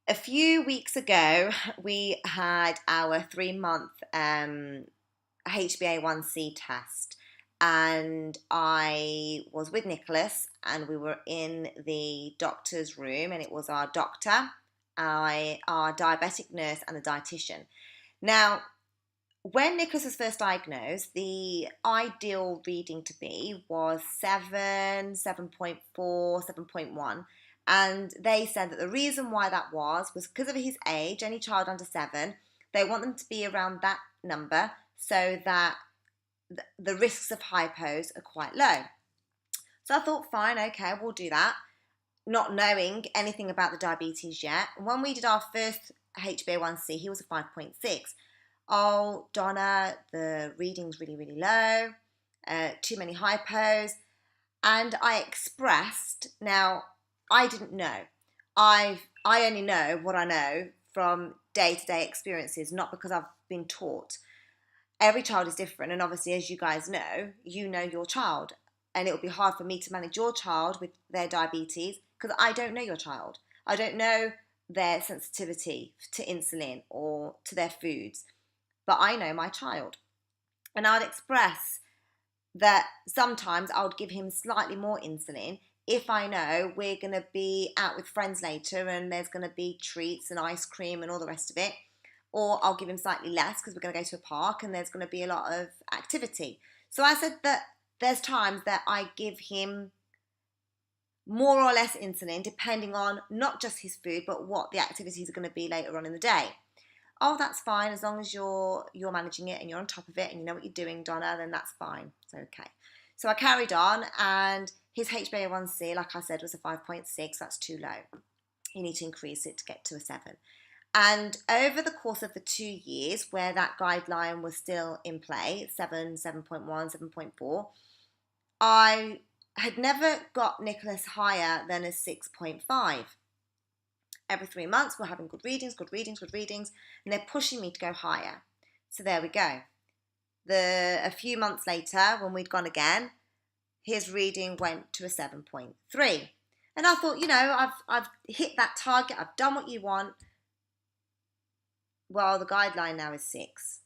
A few weeks ago, we had our 3-month HbA1c test, and I was with Nicholas, and we were in the doctor's room, and it was our doctor, our diabetic nurse, and the dietitian. Now, when Nicholas was first diagnosed, the ideal reading to be was 7, 7.4, 7.1. And they said that the reason why that was because of his age. Any child under 7, they want them to be around that number so that the risks of hypos are quite low. So I thought, fine, okay, we'll do that, not knowing anything about the diabetes yet. When we did our first HbA1c, he was a 5.6. Oh, Donna, the reading's really, really low, too many hypos. And I expressed, now, I didn't know. I only know what I know from day-to-day experiences, not because I've been taught. Every child is different, and obviously, as you guys know, you know your child. And it would be hard for me to manage your child with their diabetes because I don't know your child. I don't know their sensitivity to insulin or to their foods, but I know my child. And I would express that sometimes I would give him slightly more insulin if I know we're going to be out with friends later and there's going to be treats and ice cream and all the rest of it. Or I'll give him slightly less because we're going to go to a park and there's going to be a lot of activity. So I said that there's times that I give him more or less insulin depending on not just his food but what the activities are going to be later on in the day. Oh, that's fine, as long as you're managing it and you're on top of it and you know what you're doing, Donna, then that's fine. It's okay. So I carried on, and his HbA1c, like I said, was a 5.6. That's too low. You need to increase it to get to a 7. And over the course of the 2 years where that guideline was still in play, 7, 7.1, 7.4, I had never got Nicholas higher than a 6.5. Every 3 months, we're having good readings, and they're pushing me to go higher. So there we go. A few months later, when we'd gone again, his reading went to a 7.3. And I thought, I've hit that target, I've done what you want. Well, the guideline now is 6.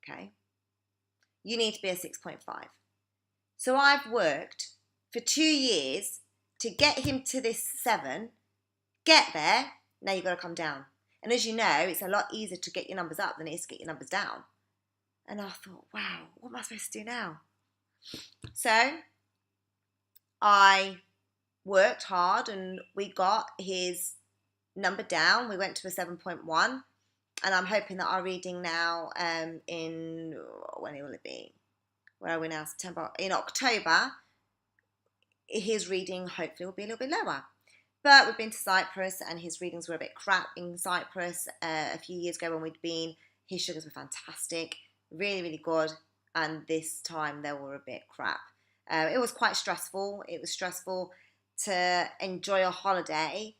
Okay. You need to be a 6.5. So I've worked for 2 years to get him to this 7. Get there, now you've got to come down. And as you know, it's a lot easier to get your numbers up than it is to get your numbers down. And I thought, wow, what am I supposed to do now? So I worked hard and we got his number down. We went to a 7.1. And I'm hoping that our reading now when will it be? Where are we now? September. In October, his reading hopefully will be a little bit lower. But we've been to Cyprus and his readings were a bit crap in Cyprus a few years ago when we'd been. His sugars were fantastic, really, really good. And this time they were a bit crap. It was quite stressful. It was stressful to enjoy a holiday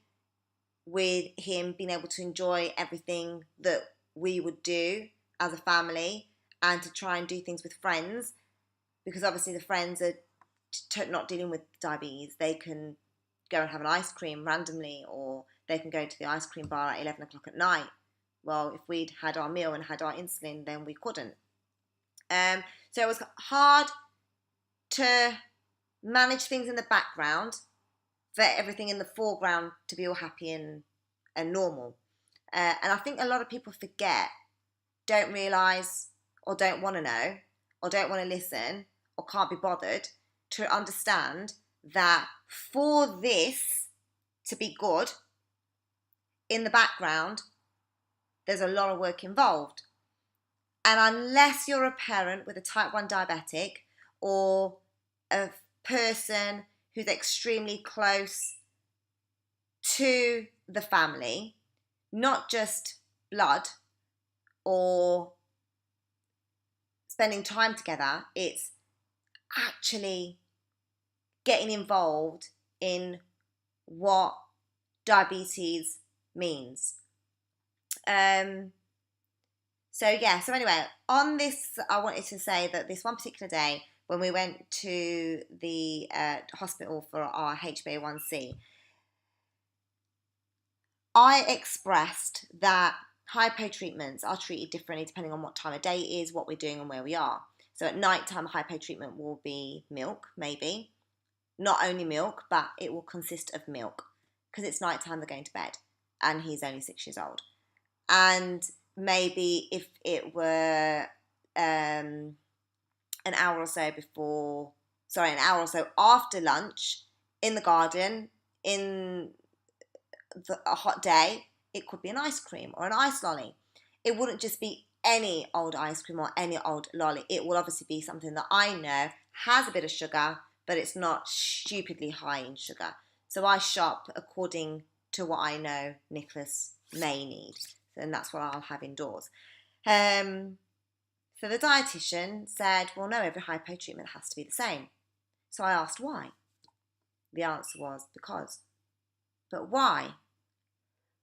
with him being able to enjoy everything that we would do as a family and to try and do things with friends. Because obviously the friends are not dealing with diabetes. They can go and have an ice cream randomly, or they can go to the ice cream bar at 11 o'clock at night. Well, if we'd had our meal and had our insulin, then we couldn't. So it was hard to manage things in the background for everything in the foreground to be all happy and normal. And I think a lot of people forget, don't realise, or don't want to know, or don't want to listen, or can't be bothered to understand that for this to be good, in the background, there's a lot of work involved. And unless you're a parent with a type 1 diabetic or a person who's extremely close to the family, not just blood or spending time together, it's actually getting involved in what diabetes means. So anyway, on this, I wanted to say that this one particular day when we went to the hospital for our HbA1c, I expressed that hypo treatments are treated differently depending on what time of day it is, what we're doing, and where we are. So at night time, hypo treatment will be milk, maybe. Not only milk, but it will consist of milk because it's night time, they're going to bed, and he's only 6 years old. And maybe if it were an hour or so an hour or so after lunch in the garden, in a hot day, it could be an ice cream or an ice lolly. It wouldn't just be any old ice cream or any old lolly. It will obviously be something that I know has a bit of sugar, but it's not stupidly high in sugar. So I shop according to what I know Nicholas may need, and that's what I'll have indoors. So the dietitian said, well, no, every hypo treatment has to be the same. So I asked why. The answer was because. But why?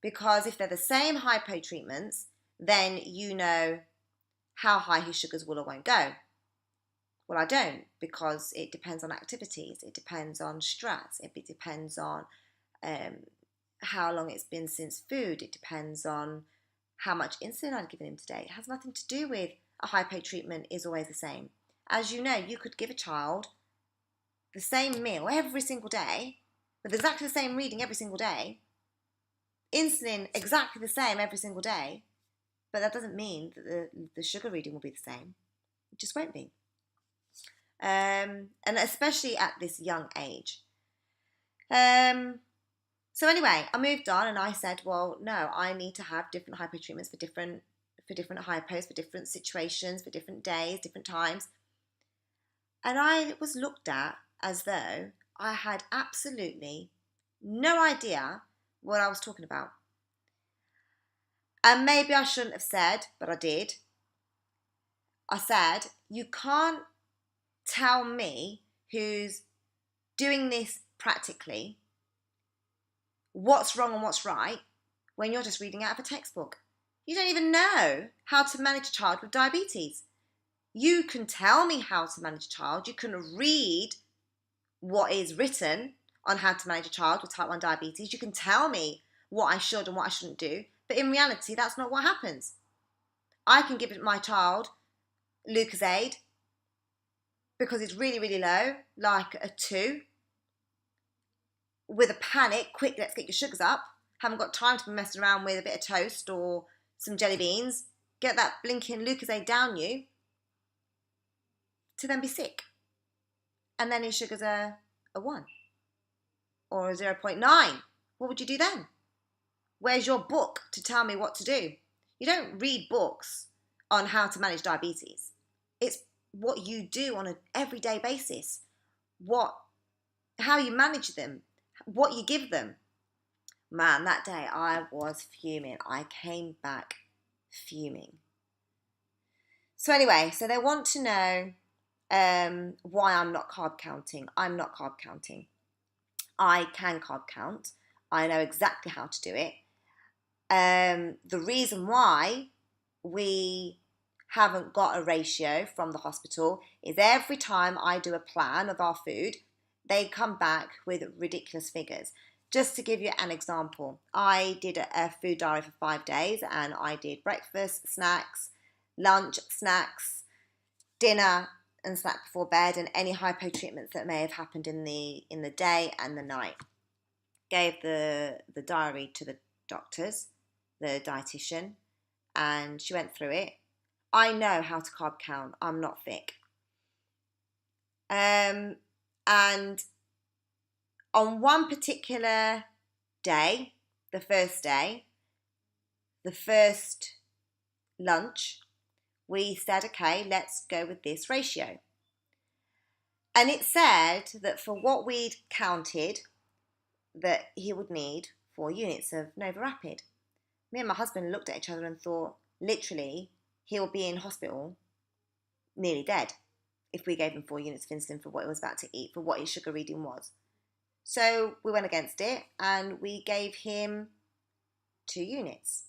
Because if they're the same hypo treatments, then you know how high his sugars will or won't go. Well, I don't, because it depends on activities, it depends on stress, it depends on how long it's been since food, it depends on how much insulin I've given him today. It has nothing to do with a hypo treatment is always the same. As you know, you could give a child the same meal every single day, with exactly the same reading every single day, insulin exactly the same every single day, but that doesn't mean that the sugar reading will be the same. It just won't be. And especially at this young age. So anyway, I moved on and I said, well, no, I need to have different hypo treatments for different hypos, for different situations, for different days, different times. And I was looked at as though I had absolutely no idea what I was talking about. And maybe I shouldn't have said, but I did. I said, you can't tell me, who's doing this practically, what's wrong and what's right when you're just reading out of a textbook. You don't even know how to manage a child with diabetes. You can tell me how to manage a child. You can read what is written on how to manage a child with type 1 diabetes. You can tell me what I should and what I shouldn't do. But in reality, that's not what happens. I can give my child Lucozade because it's really, really low, like a 2, with a panic, quick, let's get your sugars up. Haven't got time to be messing around with a bit of toast or some jelly beans. Get that blinking Lucozade down you, to then be sick. And then his sugars are a 1 or a 0.9. What would you do then? Where's your book to tell me what to do? You don't read books on how to manage diabetes. It's what you do on an everyday basis. How you manage them, what you give them. Man, that day I was fuming. I came back fuming. So anyway, so they want to know why I'm not carb counting. I'm not carb counting. I can carb count. I know exactly how to do it. The reason why we haven't got a ratio from the hospital is every time I do a plan of our food, they come back with ridiculous figures. Just to give you an example, I did a food diary for 5 days and I did breakfast, snacks, lunch, snacks, dinner and snack before bed, and any hypo treatments that may have happened in the day and the night. Gave the diary to the doctors, the dietitian, and she went through it. I know how to carb count. I'm not thick. And on one particular day, the first lunch, we said, okay, let's go with this ratio. And it said that for what we'd counted, that he would need 4 units of Nova Rapid. Me and my husband looked at each other and thought, literally, he'll be in hospital nearly dead if we gave him 4 units of insulin for what he was about to eat, for what his sugar reading was. So we went against it and we gave him 2 units.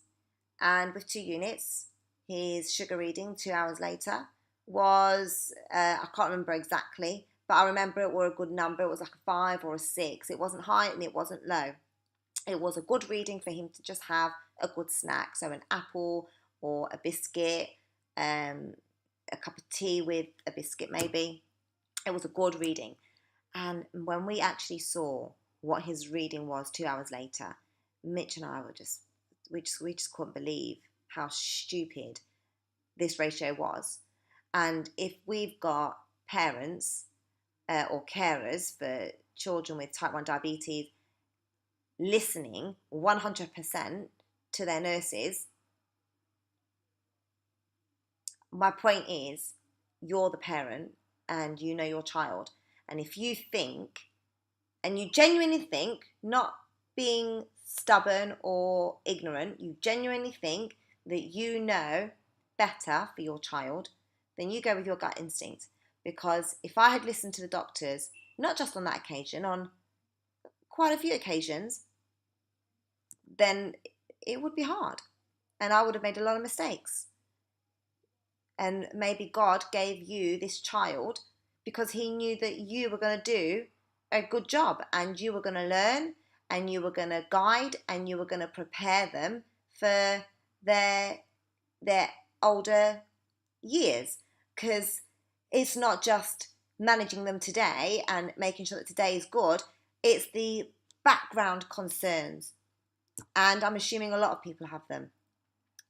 And with 2 units, his sugar reading 2 hours later was, I can't remember exactly, but I remember it were a good number. It was like a 5 or a 6. It wasn't high and it wasn't low. It was a good reading for him to just have a good snack. So an apple or a biscuit, a cup of tea with a biscuit maybe. It was a good reading. And when we actually saw what his reading was 2 hours later, Mitch and I were we just couldn't believe how stupid this ratio was. And if we've got parents or carers for children with type 1 diabetes listening 100% to their nurses, my point is, you're the parent and you know your child. And if you think, and you genuinely think, not being stubborn or ignorant, you genuinely think that you know better for your child, then you go with your gut instinct. Because if I had listened to the doctors, not just on that occasion, on quite a few occasions, then it would be hard. And I would have made a lot of mistakes. And maybe God gave you this child because he knew that you were going to do a good job and you were going to learn and you were going to guide and you were going to prepare them for their older years. Because it's not just managing them today and making sure that today is good, it's the background concerns. And I'm assuming a lot of people have them.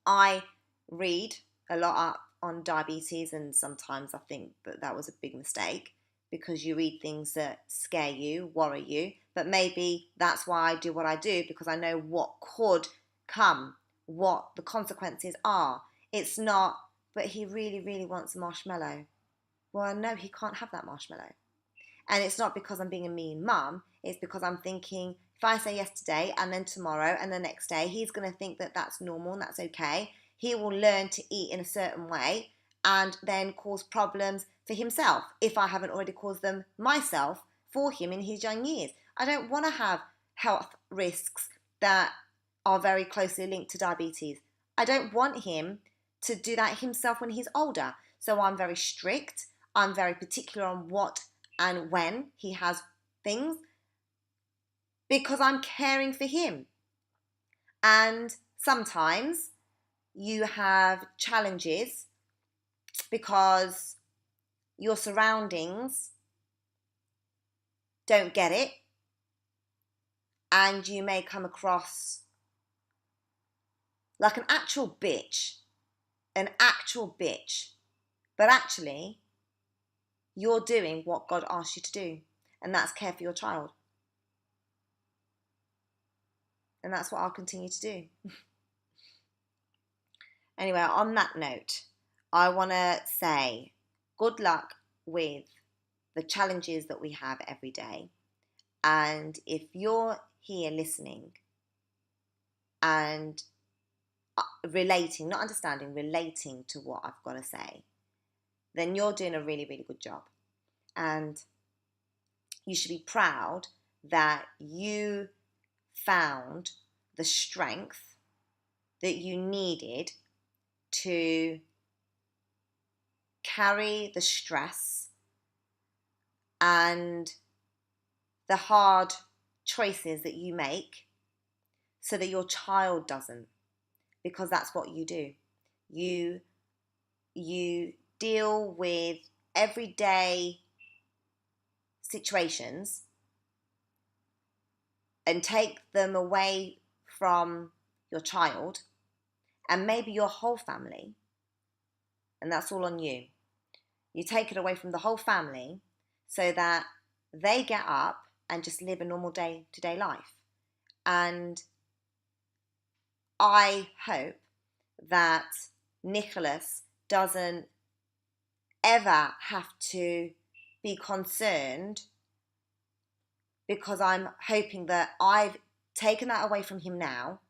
I read a lot up on diabetes, and sometimes I think that was a big mistake because you read things that scare you, worry you. But maybe that's why I do what I do, because I know what could come, what the consequences are. It's not, but he really, really wants a marshmallow. Well, no, he can't have that marshmallow. And it's not because I'm being a mean mum. It's because I'm thinking, if I say yes today and then tomorrow and the next day, he's going to think that that's normal and that's okay. He will learn to eat in a certain way and then cause problems for himself if I haven't already caused them myself for him in his young years. I don't want to have health risks that are very closely linked to diabetes. I don't want him to do that himself when he's older. So I'm very strict. I'm very particular on what and when he has things because I'm caring for him. And sometimes you have challenges because your surroundings don't get it, and you may come across like an actual bitch, but actually you're doing what God asked you to do, and that's care for your child. And that's what I'll continue to do. Anyway, on that note, I want to say good luck with the challenges that we have every day. And if you're here listening and relating, not understanding, relating to what I've got to say, then you're doing a really, really good job. And you should be proud that you found the strength that you needed to carry the stress and the hard choices that you make so that your child doesn't, because that's what you do. You deal with everyday situations and take them away from your child and maybe your whole family, and that's all on you. You take it away from the whole family so that they get up and just live a normal day-to-day life. And I hope that Nicholas doesn't ever have to be concerned, because I'm hoping that I've taken that away from him now,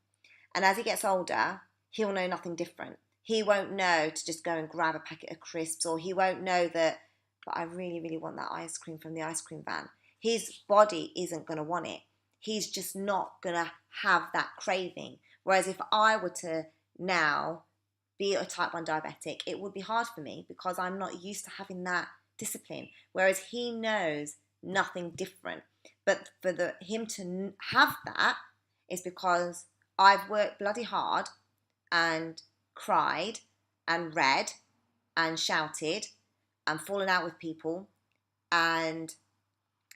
and as he gets older, he'll know nothing different. He won't know to just go and grab a packet of crisps, or he won't know that, but I really, really want that ice cream from the ice cream van. His body isn't going to want it. He's just not going to have that craving. Whereas if I were to now be a type 1 diabetic, it would be hard for me because I'm not used to having that discipline. Whereas he knows nothing different. But for him to have that, is because I've worked bloody hard and cried and read and shouted and fallen out with people and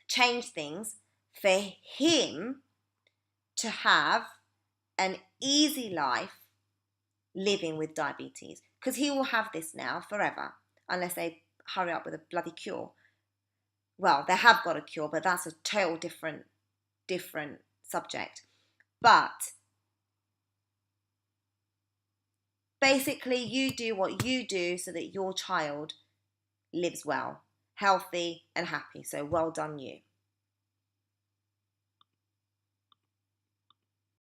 changed things for him to have an easy life living with diabetes, because he will have this now forever unless they hurry up with a bloody cure. Well, they have got a cure, but that's a total different subject. But basically, you do what you do so that your child lives well, healthy and happy. So well done you.